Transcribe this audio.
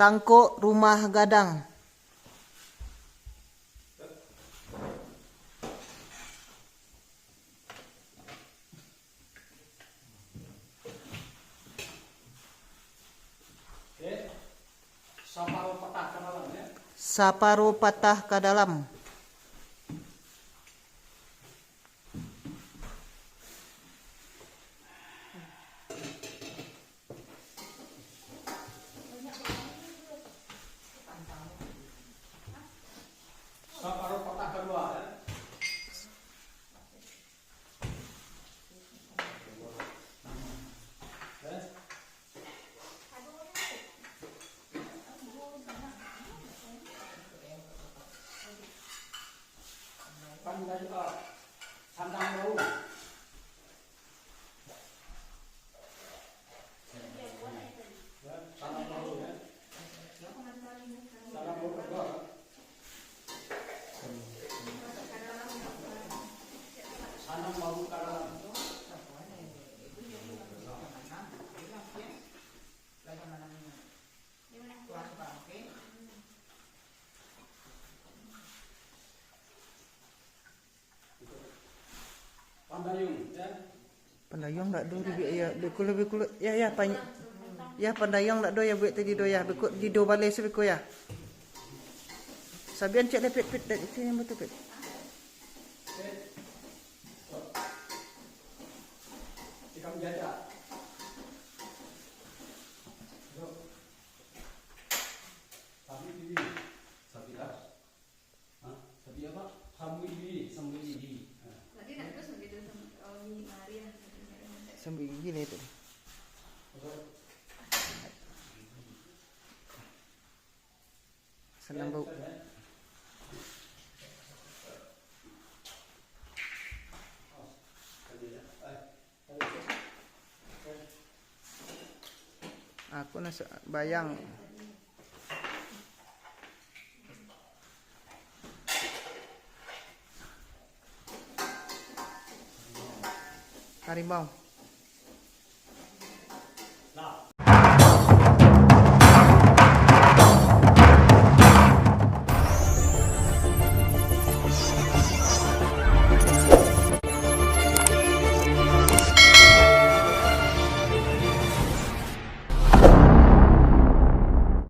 Tangkuk rumah gadang. Saparuh patah ke dalam ya. Saparuh patah ke dalam. Saparuh patah kedua ya. Pandai sandang bau. Sandang bau ya. Sandang bau kedua. Sandang bau ke dalam. Pandayung ya. Pandayung tak do ya bekul ya panjang. Ya pandayung tak do ya buat tadi do ya bekul di do balai sebeku ya. Sabian cek lepet pet itu yang betul pet. Jika menjajah. Sabi ini. Sabi dah. Hah? Sabi apa? Sabi ini. Nanti nak terus begitu sama Maria. Sambil gini itu. Senang bau. Aku nak bayang. Harimau.